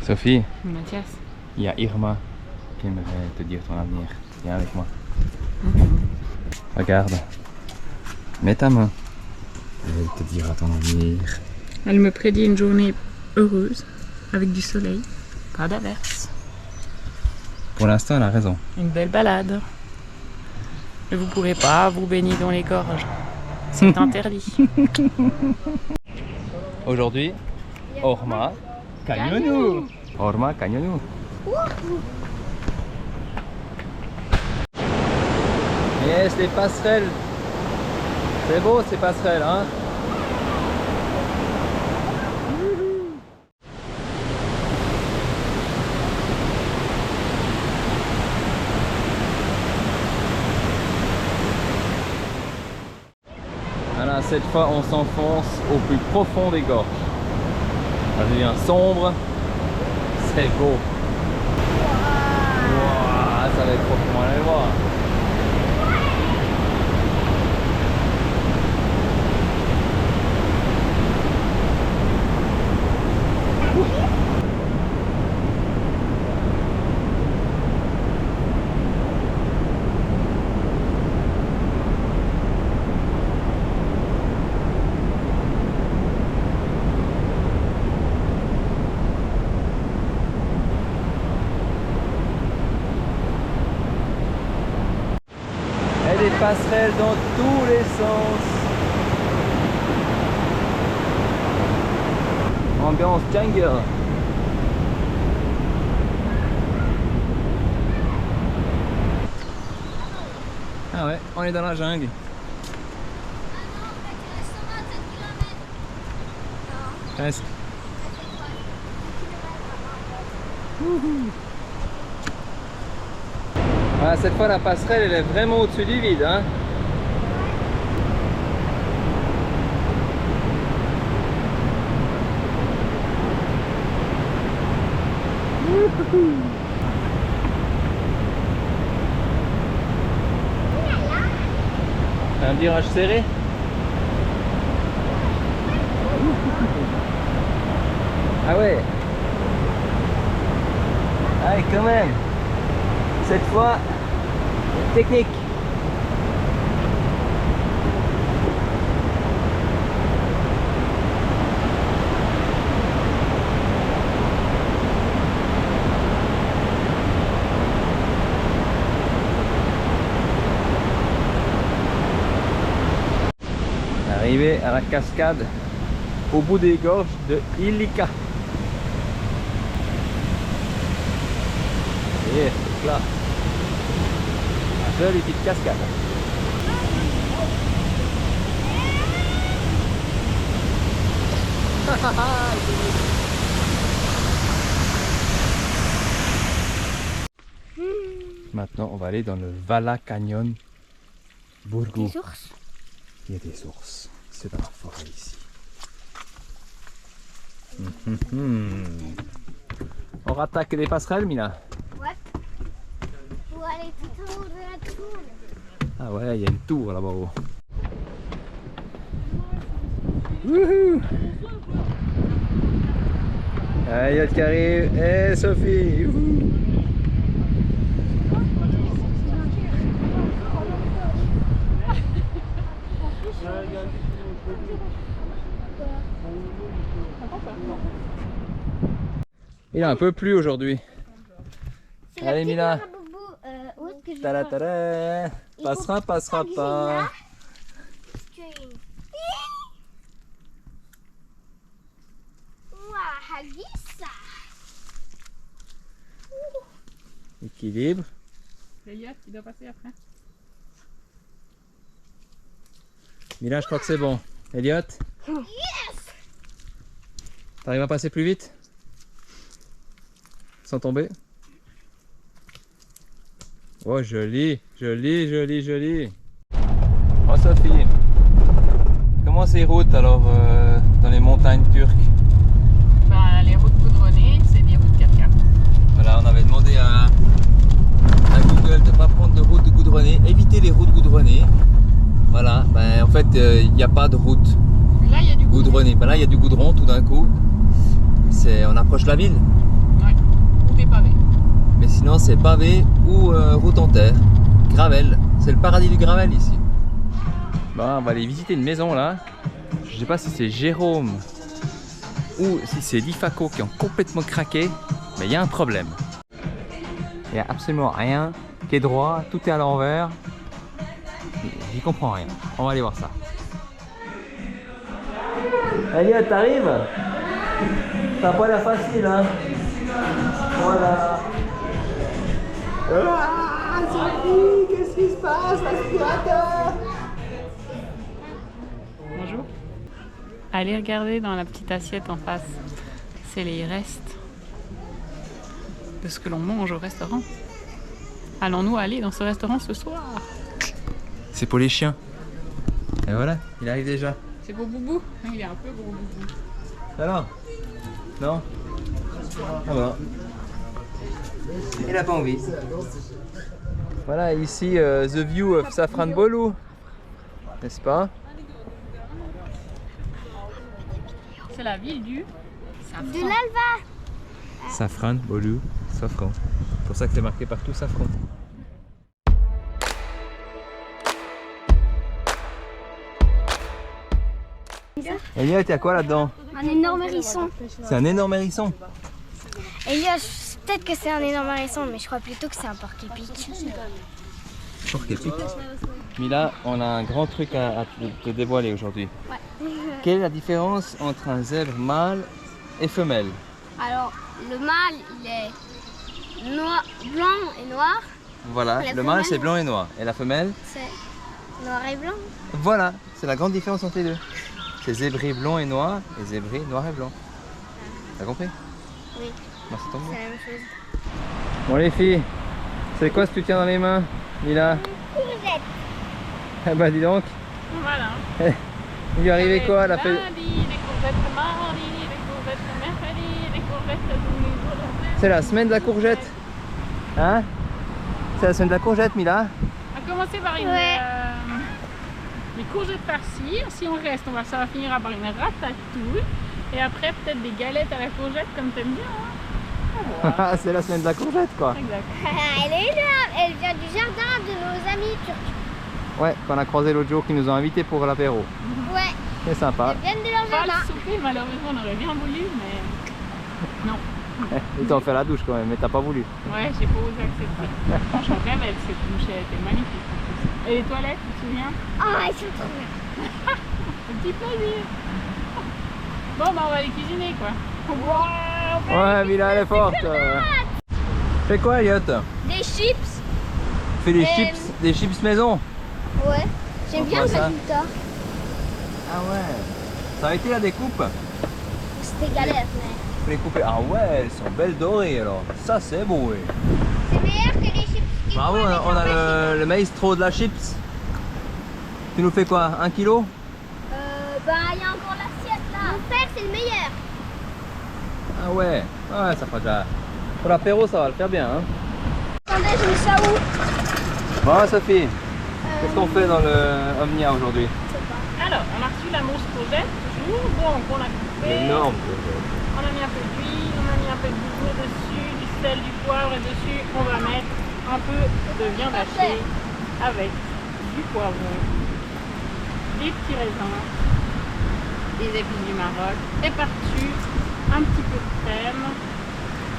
Sophie, Mathias. il y a Irma qui aimerait te dire ton avenir. Viens avec moi. Regarde. Mets ta main. Elle te dira ton avenir. Elle me prédit une journée heureuse, avec du soleil, pas d'averse. Pour l'instant, elle a raison. Une belle balade. Mais vous pourrez pas vous baigner dans les gorges. C'est interdit. Aujourd'hui, Orma Canyonou. Orma Canyonou. Yes, les passerelles. C'est beau ces passerelles, hein? Voilà, cette fois on s'enfonce au plus profond des gorges. Ça devient sombre, c'est beau. Wow, ça va être profond, allez voir. Des passerelles dans tous les sens. Ambiance jungle. Ah ouais, on est dans la jungle. Presque. Voilà, cette fois la passerelle elle est vraiment au-dessus du vide, hein. C'est un virage serré. Ah ouais. Ah quand même. Cette fois, technique. Arrivé à la cascade au bout des gorges de Ilika. Et là. Jolie petite cascade. Maintenant, on va aller dans le Vala Canyon Burgu. Des ours. Il y a des ours. C'est dans la forêt ici. On rattaque les passerelles, Mila. Ouais. Pour aller tout en haut de la tour. Ah ouais, il y a une tour là-bas haut. Wouhou! Elliot qui arrive. Et Sophie! Youhou! Il a un peu plu aujourd'hui. Allez Mila. Tada tada. Passera, passera pas. Équilibre. Elliot, il doit passer après. Mila, je crois que c'est bon. Elliot? Yes! T'arrives à passer plus vite? Sans tomber? Oh joli, joli, joli, joli. Oh Sophie, comment ces routes alors dans les montagnes turques? Bah, les routes goudronnées, c'est des routes 4x4. Voilà, on avait demandé à Google de ne pas prendre de route goudronnée, éviter les routes goudronnées. Voilà, ben, en fait il n'y a pas de route Mais là, il y a du goudronnée. Ben, là il y a du goudron tout d'un coup. On approche la ville. Sinon c'est pavé ou route en terre. Gravel, c'est le paradis du gravel ici. Bon, on va aller visiter une maison là. Je sais pas si c'est Jérôme ou si c'est Lifaco qui ont complètement craqué, mais il y a un problème. Il n'y a absolument rien qui est droit, tout est à l'envers. J'y comprends rien. On va aller voir ça. Elliot, t'arrives? T'as pas l'air facile, hein? Voilà. Ah, Sophie, qu'est-ce qui se passe, l'aspirateur? Bonjour. Allez regarder dans la petite assiette en face. C'est les restes de ce que l'on mange au restaurant. Allons-nous aller dans ce restaurant ce soir? C'est pour les chiens. Et voilà, il arrive déjà. C'est pour Boubou? Il est un peu gros Boubou. Alors? Non? Ah bon. Il a pas envie. Voilà, ici, the view of Safran Bolu. N'est-ce pas? C'est la ville du Safran. De l'Alva. Safran Bolu, Safran. C'est pour ça que c'est marqué partout Safran. Elliot, il y a quoi là-dedans? Un énorme hérisson. C'est un énorme hérisson. Elliot, peut-être que c'est un énorme hérisson, mais je crois plutôt que c'est un porc-épic. Mila, on a un grand truc à te dévoiler aujourd'hui. Ouais. Quelle est la différence entre un zèbre mâle et femelle? Alors, le mâle, il est blanc et noir. Voilà, La le mâle femelle? c'est blanc et noir. Et la femelle? C'est noir et blanc. Voilà, c'est la grande différence entre les deux. C'est zébré blanc et noir et zébré noir et blanc. T'as compris? Oui, Merci ton c'est la même chose. Bon les filles, c'est quoi ce que tu tiens dans les mains, Mila? Courgette. Eh bah dis donc, Voilà. il lui est arrivé quoi là? Les courgettes le mardi, les courgettes le mercredi, les courgettes tous les jours. C'est la semaine de la courgette. Hein? C'est la semaine de la courgette, Mila? On va commencer par les courgettes farcies. Si on reste, ça va finir par une ratatouille. Et après, peut-être des galettes à la courgette, comme t'aimes bien. Hein? C'est la semaine de la courgette quoi. Exact. Elle est énorme. Elle vient du jardin de nos amis turcs. Ouais, qu'on a croisé l'autre jour qui nous ont invités pour l'apéro. Ouais, C'est sympa. elles viennent de leur Pas jardin. le souper, malheureusement, on aurait bien voulu, mais non. Ils t'ont fait la douche quand même, mais t'as pas voulu. Ouais, j'ai pas osé accepter. Franchement, rêve avec cette douche, elle était magnifique en plus. Et les toilettes, tu te souviens? Ah, ils sont trop bien. Un petit plaisir. Bon, bah on va les cuisiner quoi. Wow, Ouais, Mila elle est forte. Fais quoi, Elliot? Des chips. Fais des chips maison. Ouais, j'aime bien le Pourquoi ça? résultat. Ah ouais. Ça a été la découpe? C'était galère, mais... Faut les couper. Ah ouais, elles sont belles dorées alors. Ça c'est beau. Ouais. C'est meilleur que les chips. qui Bravo, font avec on a la le maestro de la chips. Tu nous fais quoi? 1 kilo? Bah, il y a encore l'assiette là. Mon père, c'est le meilleur. Ah ouais. Ouais, ça fera déjà. Pour l'apéro, ça va le faire bien. Hein. Attendez, je mets ça où? Bon, Sophie, qu'est-ce qu'on fait dans le Omnia aujourd'hui? Alors, on a reçu la mousse courgette, toujours. Donc, on a coupé. Énorme. On a mis un peu d'huile, on a mis un peu de boulot dessus, du sel, du poivre et dessus, on va mettre un peu de viande hachée avec du poivron, des petits raisins, des épices du Maroc et par-dessus un petit peu de crème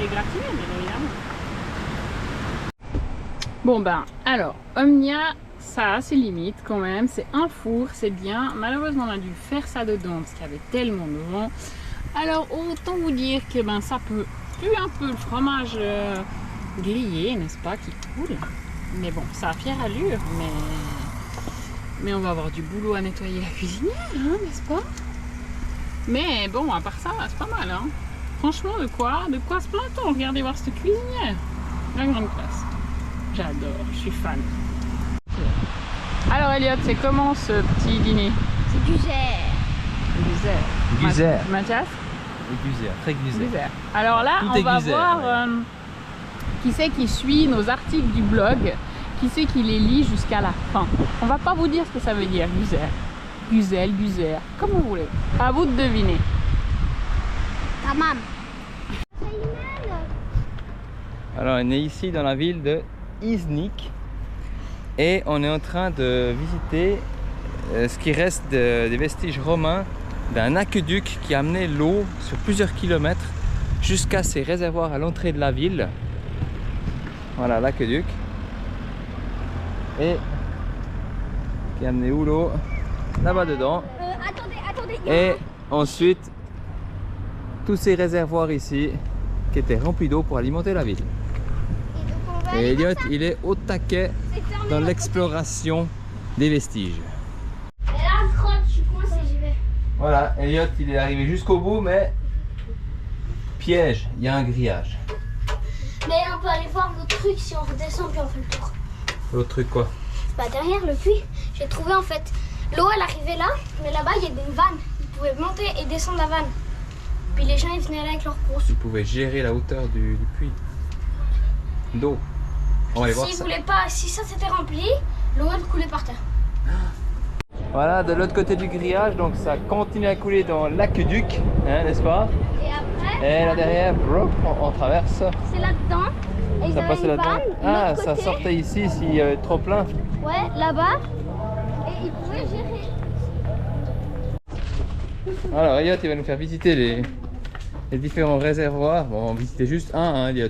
et gratiné, bien évidemment. Bon ben, alors, Omnia, ça a ses limites quand même, c'est un four, c'est bien. Malheureusement, on a dû faire ça dedans parce qu'il y avait tellement de vent. Alors, autant vous dire que ben, ça peut puer un peu le fromage grillé, n'est-ce pas, qui coule. Mais bon, ça a fière allure, mais on va avoir du boulot à nettoyer la cuisinière, hein, n'est-ce pas? Mais bon, à part ça, c'est pas mal, hein. Franchement, de quoi se plaint-on? Regardez voir cette cuisinière. La grande classe. J'adore, je suis fan. Alors Elliot, c'est comment ce petit dîner? C'est du gère. Guzère. Mathias? Guzère, très guzère. Guzère. Alors là, Tout on est va guzère, voir ouais. qui c'est qui suit nos articles du blog, qui c'est qui les lit jusqu'à la fin. On va pas vous dire ce que ça veut dire, guzère. Guzelle, guzère, comme vous voulez. À vous de deviner. Ta maman. Alors on est ici dans la ville de Iznik et on est en train de visiter ce qui reste des vestiges romains d'un aqueduc qui a amené l'eau sur plusieurs kilomètres jusqu'à ces réservoirs à l'entrée de la ville. Voilà l'aqueduc. Et qui a amené où l'eau? Là-bas dedans. Attendez. Et ensuite tous ces réservoirs ici qui étaient remplis d'eau pour alimenter la ville. Et Elliot, il est au taquet dans l'exploration des vestiges. Et là, je suis coincé, j'y vais. Voilà, Elliot, il est arrivé jusqu'au bout, mais piège, il y a un grillage. Mais on peut aller voir l'autre truc si on redescend puis on fait le tour. L'autre truc quoi? Bah derrière le puits, j'ai trouvé en fait l'eau elle arrivait là, mais là-bas il y avait une vanne. Ils pouvaient monter et descendre la vanne. Puis les gens ils venaient là avec leurs grosses. Ils pouvaient gérer la hauteur du puits d'eau. On va aller voir S'ils ça. voulaient pas, si ça s'était rempli, l'eau elle coulait par terre. Voilà, de l'autre côté du grillage, donc ça continue à couler dans l'aqueduc, hein, n'est-ce pas? Et après, Et là derrière, on traverse. c'est là-dedans. Et ils Ça avaient passait une là-dedans. vanne, Ah, l'autre ça côté. sortait ici s'il y avait trop plein. Ouais, là-bas. Et ils pouvaient gérer. Alors Elliot, il va nous faire visiter les différents réservoirs. Bon, on va visiter juste un, hein, Elliot.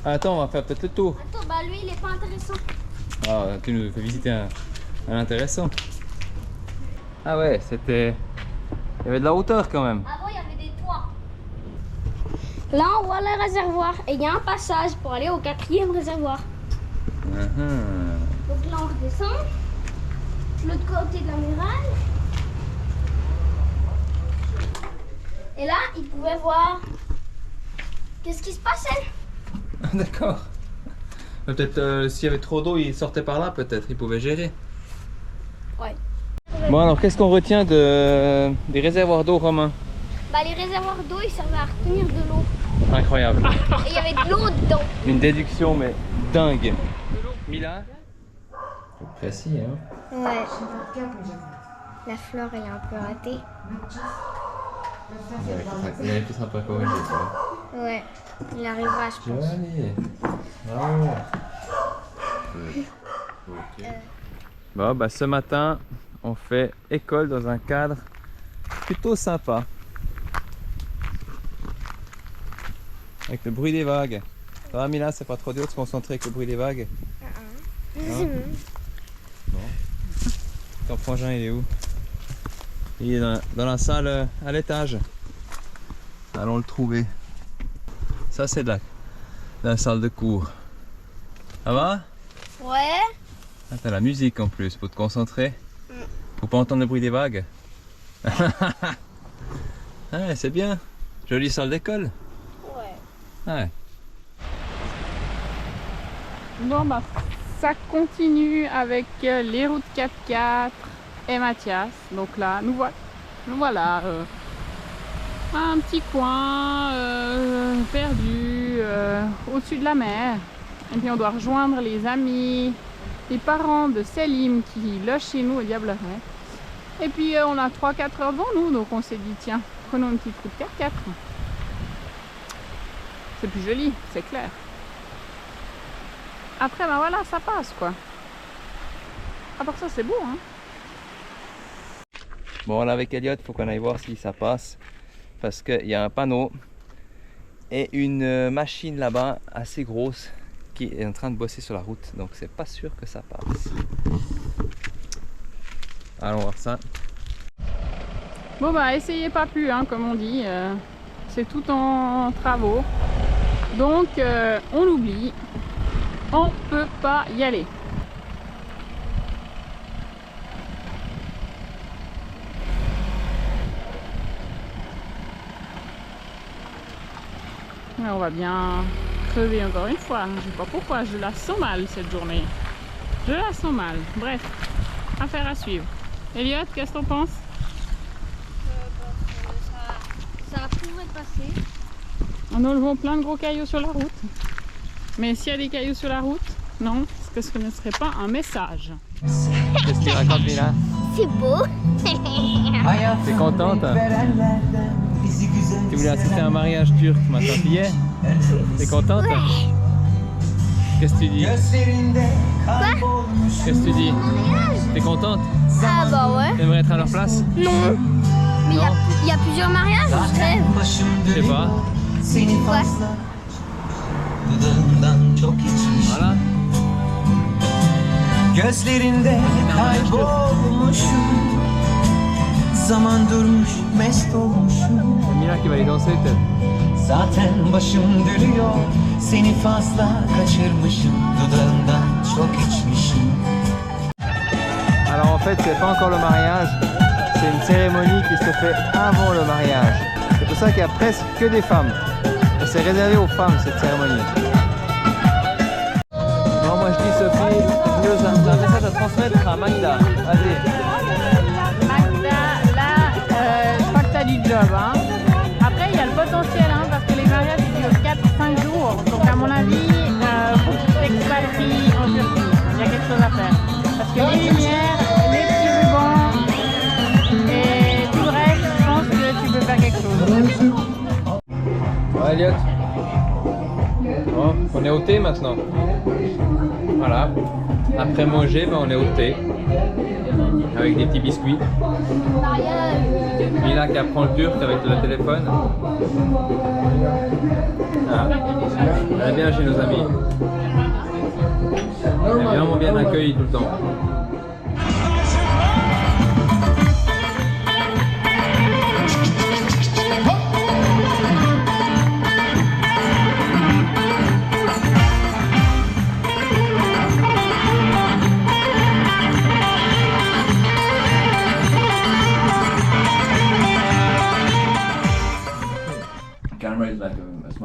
Ah, attends, on va faire peut-être le tour. Attends, bah lui il est pas intéressant. Ah, tu nous fais visiter un intéressant. Ah ouais, c'était... Il y avait de la hauteur quand même. Avant il y avait des toits. Là on voit le réservoir et il y a un passage pour aller au 4e réservoir. Donc là on redescend. L'autre côté de la muraille. Et là ils pouvaient voir qu'est-ce qui se passait. D'accord. Peut-être s'il y avait trop d'eau, il sortait par là peut-être, il pouvait gérer. Ouais. Bon alors, qu'est-ce qu'on retient des réservoirs d'eau romains? Bah les réservoirs d'eau ils servaient à retenir de l'eau. Incroyable. Et il y avait de l'eau dedans. Une déduction mais dingue. Mila? Précis hein. Ouais. La fleur elle est un peu ratée. Il avait peut-être un peu corrigé quoi. Ouais. Il arrivera je pense. Joli. Bravo. Bon bah ce matin on fait école dans un cadre plutôt sympa. Avec le bruit des vagues. Ça va Mila, c'est pas trop dur de se concentrer avec le bruit des vagues? Hein? Bon. Ton frangin il est où? Il est dans la salle à l'étage. Allons le trouver. Ça c'est de la salle de cours. Ça va? Ouais. Ah, t'as la musique en plus pour te concentrer. Faut pas entendre le bruit des vagues. Ouais, c'est bien. Jolie salle d'école. Ouais. Ouais. Bon bah ça continue avec les routes 4x4 et Mathias. Donc là nous voilà un petit coin perdu au-dessus de la mer. Et puis on doit rejoindre les amis, les parents de Selim qui logent chez nous au Diableret. Et puis on a 3-4 heures devant nous, donc on s'est dit tiens, prenons une petite route 4x4. C'est plus joli, c'est clair. Après ben voilà, ça passe quoi. À part ça c'est beau hein. Bon là avec Elliot, faut qu'on aille voir si ça passe. Parce qu'il y a un panneau et une machine là-bas assez grosse qui est en train de bosser sur la route. Donc c'est pas sûr que ça passe. Allons voir ça. Bon bah essayez pas plus hein, comme on dit. C'est tout en travaux. Donc on oublie. On peut pas y aller. Mais on va bien crever encore une fois. Je sais pas pourquoi, je la sens mal cette journée. Je la sens mal. Bref, affaire à suivre. Elliot, qu'est-ce que t'en penses? Ça pourrait passer. En enlevant plein de gros cailloux sur la route. Mais s'il y a des cailloux sur la route, non, est-ce que ce ne serait pas un message? Qu'est-ce qu'il raconte Mila? C'est beau. T'es contente? Tu voulais assister à un mariage turc, ma tante y est? T'es contente? Qu'est-ce que tu dis? Qu'est-ce que tu dis? T'es contente? Ah bah ouais. T'aimerais être à leur place? Non. Mais il y a plusieurs mariages, je rêve. Je sais pas. Ouais. Voilà. Gözlerinde kaybolmuşum. Zaman durmuş, mest olmuşum. Mila qui va aller danser peut-être. Zaten başım dönüyor. Seni fazla kaçırmışım. Dudağından çok içmişim. Alors en fait c'est pas encore le mariage, c'est une cérémonie qui se fait avant le mariage. C'est pour ça qu'il y a presque que des femmes. Et c'est réservé aux femmes cette cérémonie. Bon moi je dis Sophie, j'ai un message à transmettre à Magda. Vas-y. Magda, là, je crois que tu as du job. Hein. Après, il y a le potentiel, hein, parce que les mariages ils durent 4-5 jours. Donc, à mon avis, faut que tu t'expatries en Turquie. Il y a quelque chose à faire. Parce que les lumières, les petits rubans et tout le reste, je pense que tu peux faire quelque chose. Ouais, Elliot. Bon, on est au thé maintenant. Voilà. Après manger, ben, on est au thé. Avec des petits biscuits. Mila qui apprend le turc avec le téléphone. Ah. Elle est bien chez nos amis. Elle est vraiment bien accueillie tout le temps.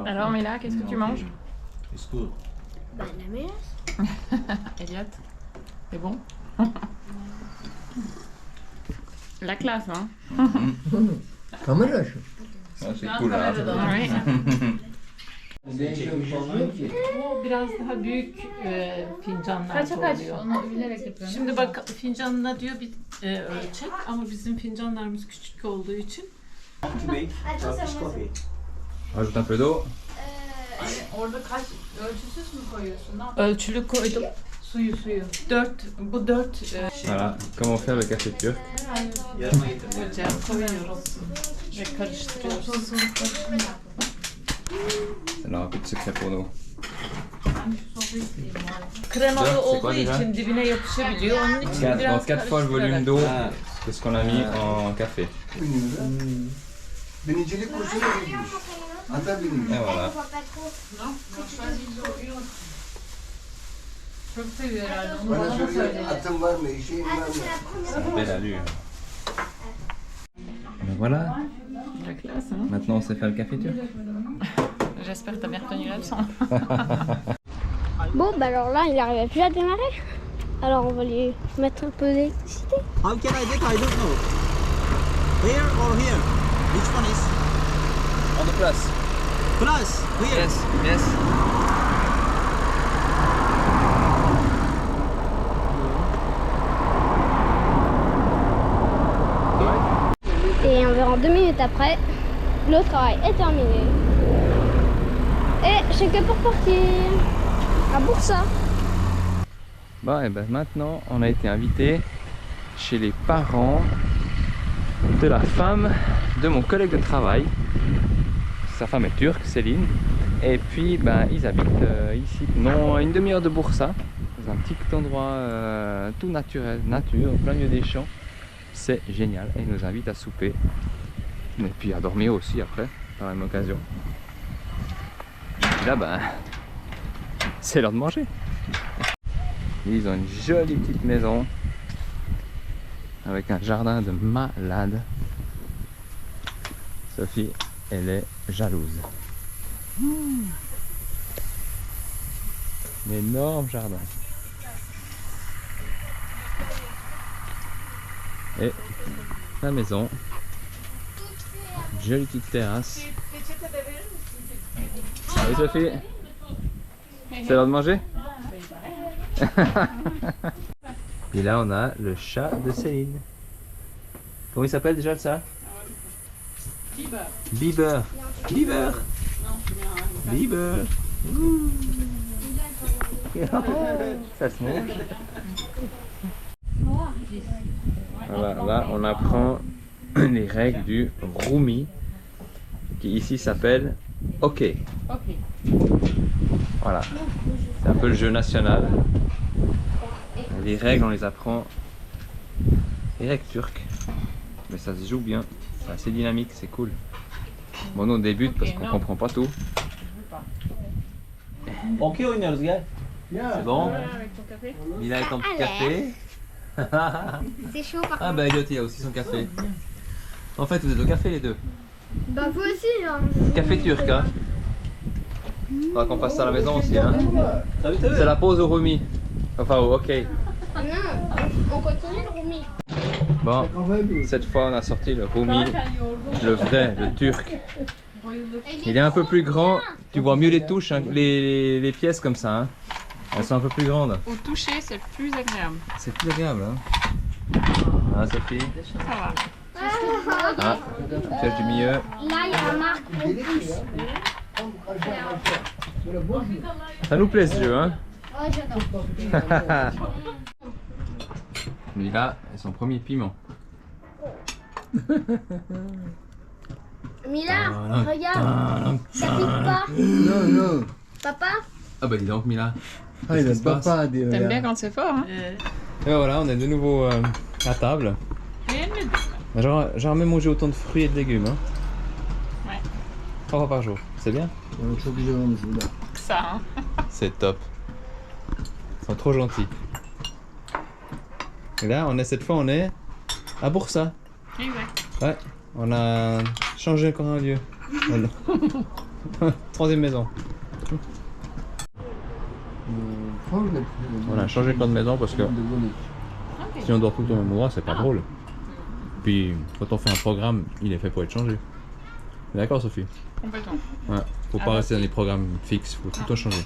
Alors, Mila, qu'est-ce que tu manges? Bah, la meilleure. Elliot, c'est bon? La classe, hein? Kameracı. C'est cool là. Oui. Bu biraz daha büyük fincanlarda oluyor. Onu bilerek yapıyorum. Şimdi bak fincanına diyor bir ölçek ama bizim fincanlarımız küçük olduğu için. Rajoute un peu d'eau. Orada kaç ölçüsüz mü koyuyorsun? Ne Ölçülü koydum. Suyu. 4 bu 4 Voilà, comment faire le café turc. ocağa koyuyoruz ve karıştırıyoruz. C'est un peu de secret pour nous. Kremalı C'est quoi olduğu déjà? için dibine yapışabiliyor. Onun için biraz 4 fois le volume d'eau que ce qu'on a mis en café. Binicilik kursuna gitmiş. Ata binmiş. Et voilà. Çok seviyor herhalde. Onu Bana bana da soruyor söyle. atın var mı, şeyin var mı? C'est belle allure. Ben voilà, La classe, hein? maintenant on sait faire le café turc. J'espère que tu as bien retenu la leçon. Bon, bah alors là, il n'arrivait plus à démarrer. Alors, on va lui mettre un peu d'électricité. How can I get? I don't know. Here or here? Which one is? On the place. Plus, here. Yes, yes. Et environ 2 minutes après, le travail est terminé. Et j'ai que pour partir à Bursa. Bon, et ben maintenant on a été invité chez les parents de la femme de mon collègue de travail. Sa femme est turque, Céline. Et puis ben, ils habitent ici, non, à une demi-heure de Bursa, dans un petit endroit tout naturel, nature, au plein milieu des champs. C'est génial et ils nous invitent à souper. Et puis à dormir aussi après, par la même occasion. Et là ben, c'est l'heure de manger. Ils ont une jolie petite maison avec un jardin de malade. Sophie, elle est jalouse. Un énorme jardin. Et la maison. Jolie petite terrasse. Salut Sophie. C'est l'heure de manger? Et là on a le chat de Céline. Comment il s'appelle déjà le chat? Bieber. Bieber. Bieber. Bieber. Ça se mange. Voilà, là on apprend les règles du Rumi, qui ici s'appelle OK. Voilà, c'est un peu le jeu national. Les règles on les apprend, les règles turques, mais ça se joue bien, c'est assez dynamique, c'est cool. Bon, nous on débute parce qu'on comprend pas tout. Okey oynuyoruz gel. C'est bon? Avec ton café. Mila avec ton petit café. C'est chaud par Ah contre. bah Elliot il a aussi son café. En fait vous êtes au café les deux. Bah vous aussi hein. Café turc hein. Faudra qu'on fasse ça à la maison aussi hein. C'est la pause au Rumi. Enfin au OK. Non, on continue le Rumi. Bon, cette fois on a sorti le Rumi, le vrai, le turc. Il est un peu plus grand, tu vois mieux les touches, hein, les pièces comme ça. Hein. Elles sont un peu plus grandes. Au toucher, c'est plus agréable. C'est plus agréable. Hein. Ah Sophie. Ça va. Ah, piège du milieu. Là il y a la marque pour pouce. Ça nous plaît ce jeu hein. Oh j'adore. Mila et son premier piment. Mila, regarde, ça pique pas. Non, non. Papa, Ah bah dis donc Mila. Ah, il a pas dit. T'aimes bien quand c'est fort, hein? Et voilà, on est de nouveau à table. J'ai jamais mangé autant de fruits et de légumes. Hein. Ouais. 3 fois par jour, c'est bien? Ça, hein? C'est top. Ils sont trop gentils. Et là, cette fois, on est à Bursa. Exact. Ouais, on a changé encore un lieu. Troisième maison. On a changé encore de maison parce que si on dort tout le temps au même endroit, c'est pas drôle. Puis quand on fait un programme, il est fait pour être changé. D'accord Sophie? Complètement. Ouais, faut pas rester dans les programmes fixes, faut tout le temps changer.